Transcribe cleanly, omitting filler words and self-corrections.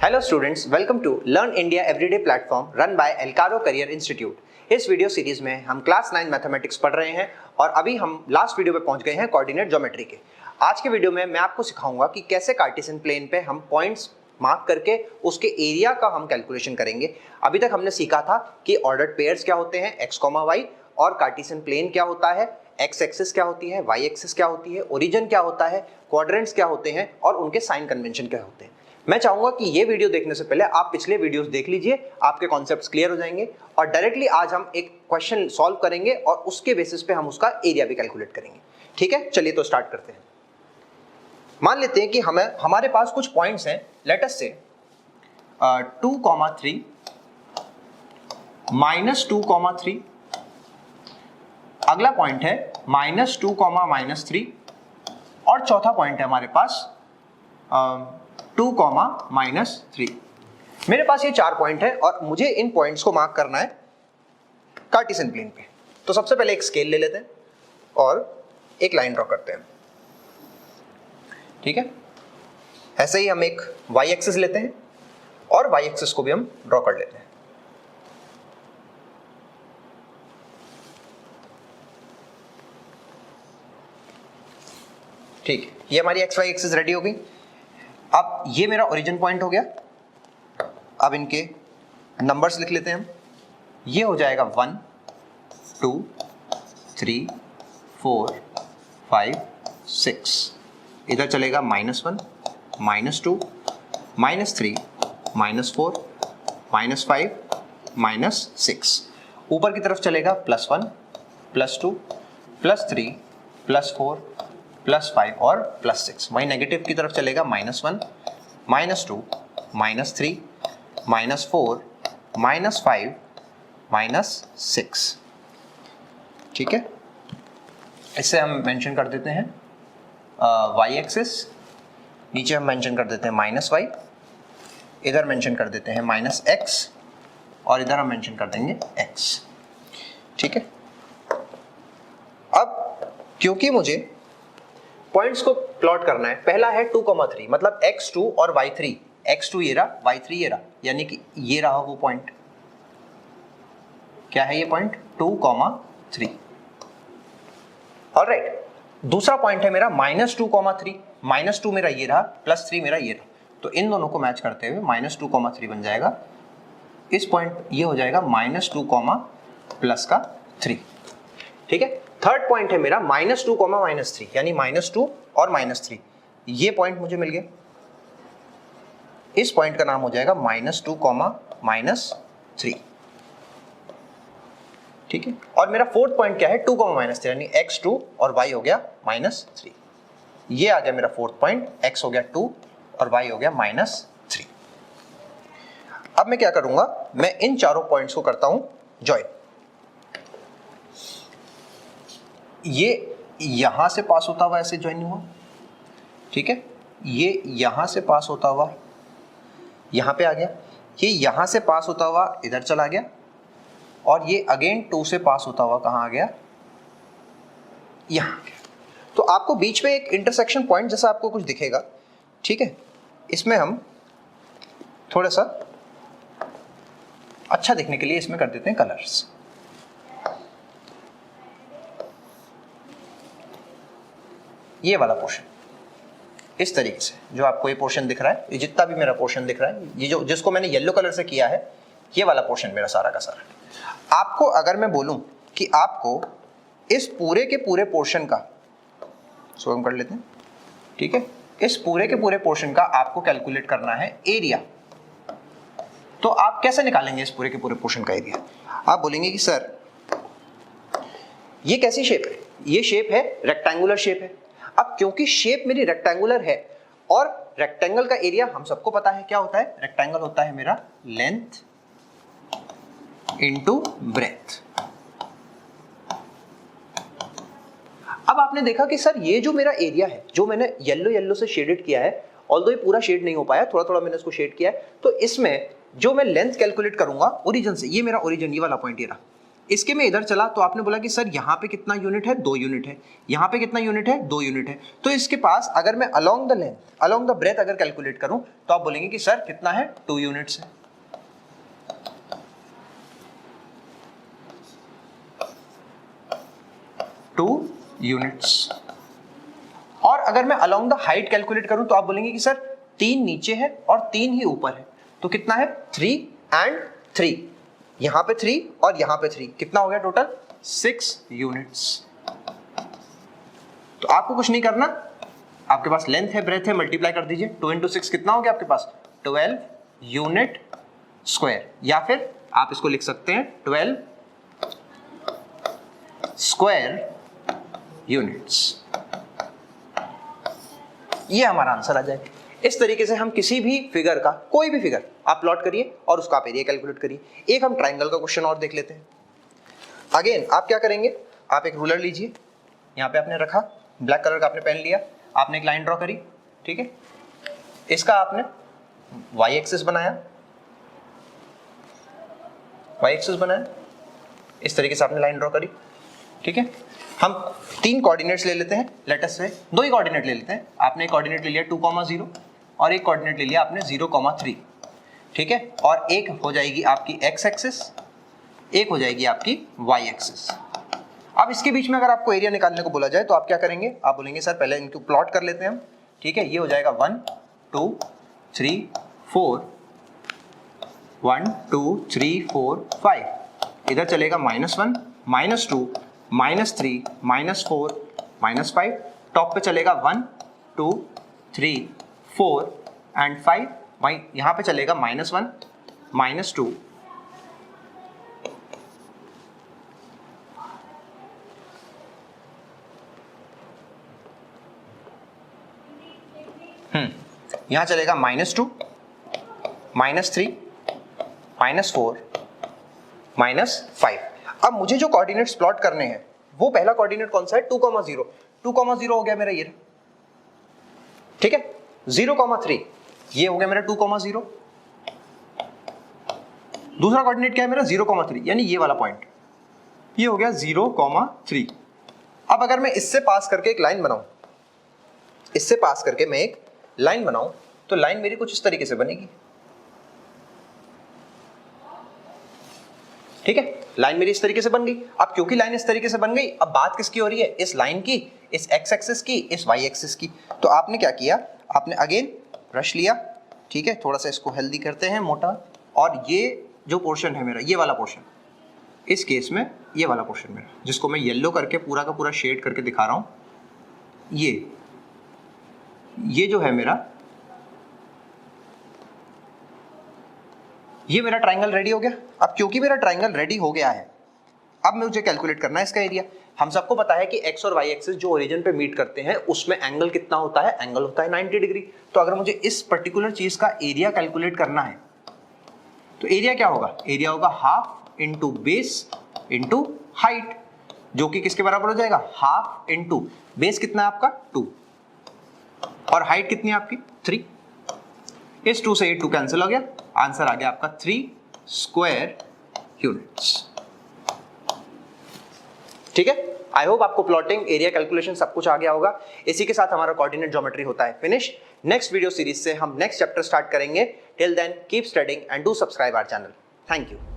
Hello students, welcome to learn India everyday platform run by एल्कारो career institute. इस video series में हम class 9 mathematics पढ़ रहे हैं और अभी हम लास्ट वीडियो पे पहुंच गए हैं कोऑर्डिनेट ज्योमेट्री के। आज के वीडियो में मैं आपको सिखाऊंगा कि कैसे कार्टेशियन प्लेन पे हम पॉइंट्स मार्क करके उसके एरिया का हम कैलकुलेशन करेंगे। अभी तक हमने सीखा था कि ऑर्डर्ड पेयर्स क्या होते हैं x, y और कार्टेशियन प्लेन क्या होता है, x एक्सिस क्या होती है, y एक्सिस क्या होती है, ओरिजिन क्या होता है, क्वाड्रेंट्स क्या होते हैं और उनके साइन कन्वेंशन क्या होते हैं। मैं चाहूंगा कि ये वीडियो देखने से पहले आप पिछले वीडियोस देख लीजिए, आपके कॉन्सेप्ट्स क्लियर हो जाएंगे और डायरेक्टली आज हम एक क्वेश्चन सॉल्व करेंगे और उसके बेसिस पे हम उसका एरिया भी कैलकुलेट करेंगे। ठीक है, चलिए तो स्टार्ट करते हैं। मान लेते हैं कि हमारे पास कुछ पॉइंट्स हैं, लेट अस से 2,3 -2,3, अगला पॉइंट है -2, -3 और चौथा पॉइंट है हमारे पास 2, -3। मेरे पास ये 4 पॉइंट है और मुझे इन पॉइंट्स को मार्क करना है कार्टेशियन प्लेन पे। तो सबसे पहले एक स्केल ले लेते हैं और एक लाइन ड्रॉ करते हैं। ठीक है, ऐसे ही हम एक y एक्सिस लेते हैं और y एक्सिस को भी हम ड्रॉ कर लेते हैं। ठीक है, ये हमारी x y एक्सिस रेडी हो गई। अब ये मेरा ओरिजिन पॉइंट हो गया। अब इनके नंबर्स लिख लेते हैं हम। ये हो जाएगा 1, 2, 3, 4, 5, 6। इधर चलेगा -1, -2, -3, -4, -5, -6। ऊपर की तरफ चलेगा +1, +2, +3, +4, +5 और +6। वहीं नेगेटिव की तरफ चलेगा -1, -2, -3, -4, -5, -6। ठीक है, इससे हम मेंशन कर देते हैं y एक्सिस, नीचे हम मेंशन कर देते हैं -y, इधर मेंशन कर देते हैं -x और इधर हम मेंशन कर देंगे x। ठीक है, अब क्योंकि मुझे पॉइंट्स को प्लॉट करना है, पहला है 2,3 मतलब x2 और y3, x2 ये रहा, y3 ये रहा, यानी कि ये रहा वो पॉइंट। क्या है ये पॉइंट? 2,3। ऑलराइट, दूसरा पॉइंट है मेरा -2,3, -2 मेरा ये रहा, +3 मेरा ये रहा। तो इन दोनों को मैच करते हुए -2,3 बन जाएगा। इस पॉइंट ये हो जाएगा -2, +3। ठीक है, थर्ड पॉइंट है मेरा -2, -3 यानी -2 और -3। ये पॉइंट मुझे मिल गया। इस पॉइंट का नाम हो जाएगा -2, -3। ठीक है, और मेरा फोर्थ पॉइंट क्या है? 2, -3 यानी x2 और y हो गया -3। ये आ गया मेरा फोर्थ पॉइंट, x हो गया 2 और y हो गया -3। अब मैं क्या करूंगा, मैं इन चारों पॉइंट्स को करता हूं जॉइन। ये यहां से पास होता हुआ ऐसे ज्वाइन हुआ। ठीक है, ये यहां से पास होता हुआ यहां पे आ गया, ये यहां से पास होता हुआ इधर चला गया और ये अगेन 2 से पास होता हुआ कहां आ गया? यहां आ गया। तो आपको बीच में एक इंटरसेक्शन पॉइंट जैसा आपको कुछ दिखेगा। ठीक है, इसमें हम थोड़ा सा अच्छा दिखने के लिए इसमें कर देते हैं कलर्स। ये वाला पोर्शन इस तरीके से, जो आपको ये पोर्शन दिख रहा है, ये जितना भी मेरा पोर्शन दिख रहा है, ये जो जिसको मैंने येलो कलर से किया है, ये वाला पोर्शन मेरा सारा का सारा। आपको अगर मैं बोलूं कि आपको इस पूरे के पूरे पोर्शन का, सो हम कर लेते हैं। ठीक है, इस पूरे के पूरे पोर्शन का आपको कैलकुलेट करना है एरिया, तो आप कैसे निकालेंगे इस पूरे के पूरे पोर्शन का एरिया? आप बोलेंगे कि सर ये कैसी शेप है? ये शेप है रेक्टेंगुलर शेप है। अब क्योंकि शेप मेरी रेक्टेंगुलर है और रेक्टेंगल का एरिया हम सबको पता है क्या होता है, रेक्टेंगल होता है मेरा लेंथ इनटू ब्रेथ। अब आपने देखा कि सर ये जो मेरा एरिया है, जो मैंने येलो येलो से शेडेड किया है, ऑल्दो ये पूरा शेड नहीं हो पाया, थोड़ा थोड़ा मैंने इसको शेड किया है, तो इसमें जो मैं लेंथ कैलकुलेट करूंगा ओरिजिन से, ये मेरा ओरिजिन, ये वाला पॉइंट ये रहा, इसके में इधर चला तो आपने बोला कि सर यहाँ पे कितना यूनिट है, 2 यूनिट है, यहाँ पे कितना यूनिट है, 2 यूनिट है। तो इसके पास अगर मैं along the length, along the breadth अगर कैलकुलेट करूं तो आप बोलेंगे कि सर कितना है, 2 यूनिट्स है। Two units. और अगर मैं अलोंग द हाइट कैलकुलेट करूं तो आप बोलेंगे कि सर 3 नीचे है और 3 ही ऊपर है, तो कितना है, 3 एंड 3, यहां पे 3 और यहां पे 3, कितना हो गया टोटल, 6 यूनिट्स। तो आपको कुछ नहीं करना, आपके पास लेंथ है, ब्रेथ है, मल्टीप्लाई कर दीजिए, 2 इंटू 6 कितना हो गया आपके पास, 12 यूनिट स्क्वायर, या फिर आप इसको लिख सकते हैं 12 स्क्वायर यूनिट्स। ये हमारा आंसर आ जाएगा। इस तरीके से हम किसी भी फिगर का, कोई भी फिगर आप प्लॉट करिए और उसका आप एरिया कैलकुलेट करिए। एक हम ट्राइंगल का क्वेश्चन और देख लेते हैं। अगेन आप क्या करेंगे, आप एक रूलर लीजिए, यहाँ पे आपने रखा, ब्लैक कलर का आपने पेन लिया, आपने एक लाइन ड्रॉ करी, ठीक है, इसका आपने वाई एक्सिस बनाया, वाई एक्सिस बनाया, इस तरीके से आपने लाइन ड्रॉ करी, ठीक है। हम 3 कोऑर्डिनेट्स ले लेते हैं, लेट अस से 2 ही कोऑर्डिनेट ले लेते हैं। आपने एक कोऑर्डिनेट ले लिया 2,0 और एक कोऑर्डिनेट ले लिया आपने 0,3, ठीक है, और एक हो जाएगी आपकी एक्स एक्सिस, एक हो जाएगी आपकी वाई एक्सिस। अब इसके बीच में अगर आपको एरिया निकालने को बोला जाए तो आप क्या करेंगे, आप बोलेंगे सर पहले इनको प्लॉट कर लेते हैं हम, ठीक है। ये हो जाएगा 1 2 3 4, 1 2 3 4 5, इधर चलेगा -1 -2 -3 -4 -5, टॉप पे चलेगा 1 2 3 4 एंड 5, वहीं यहाँ पे चलेगा -1 -2 यहाँ चलेगा -2 -3 -4 -5। अब मुझे जो कोऑर्डिनेट्स प्लॉट करने हैं वो पहला कोऑर्डिनेट कौन सा है, 2,0 2,0 हो गया मेरा ये, ठीक है। 0,3 ये हो गया मेरा 2,0। दूसरा कोऑर्डिनेट क्या है मेरा, 0,3, यानी ये वाला पॉइंट, ये हो गया 0,3। अब अगर मैं इससे पास करके एक लाइन बनाऊं, इससे पास करके मैं एक लाइन बनाऊं तो लाइन मेरी कुछ इस तरीके से बनेगी, ठीक है। लाइन मेरी इस तरीके से बन गई। अब क्योंकि लाइन इस तरीके से बन गई, अब बात किसकी हो रही है, इस लाइन की, इस एक्स एक्सिस की, इस वाई एक्सिस की। तो आपने क्या किया, आपने अगेन ब्रश लिया, ठीक है, थोड़ा सा इसको हेल्दी करते हैं, मोटा, और ये जो पोर्शन है मेरा, ये वाला पोर्शन, इस केस में ये वाला पोर्शन मेरा, जिसको मैं येलो करके पूरा का पूरा शेड करके दिखा रहा हूं, ये जो है मेरा, ये मेरा ट्राइंगल रेडी हो गया। अब क्योंकि मेरा ट्राइंगल रेडी हो गया है, अब मुझे कैलकुलेट करना है इसका एरिया। हम सबको पता है कि एक्स और वाई एक्सिस जो ओरिजिन पे मीट करते हैं उसमें एंगल कितना होता है, एंगल होता है 90 डिग्री। तो अगर मुझे इस पर्टिकुलर चीज का एरिया कैलकुलेट करना है तो एरिया क्या होगा, एरिया होगा half into base into height, जो कि किसके बराबर हो जाएगा, हाफ इंटू बेस कितना है आपका 2 और हाइट कितनी है आपकी 3। इस 2 से ये 2 कैंसिल हो गया, आंसर आ गया आपका 3 स्क्वायर यूनिट्स, ठीक है। आई होप आपको प्लॉटिंग, एरिया कैलकुलेशन सब कुछ आ गया होगा। इसी के साथ हमारा कोऑर्डिनेट ज्योमेट्री होता है फिनिश। नेक्स्ट वीडियो सीरीज से हम नेक्स्ट चैप्टर स्टार्ट करेंगे। Till then keep studying and do subscribe our channel. Thank you.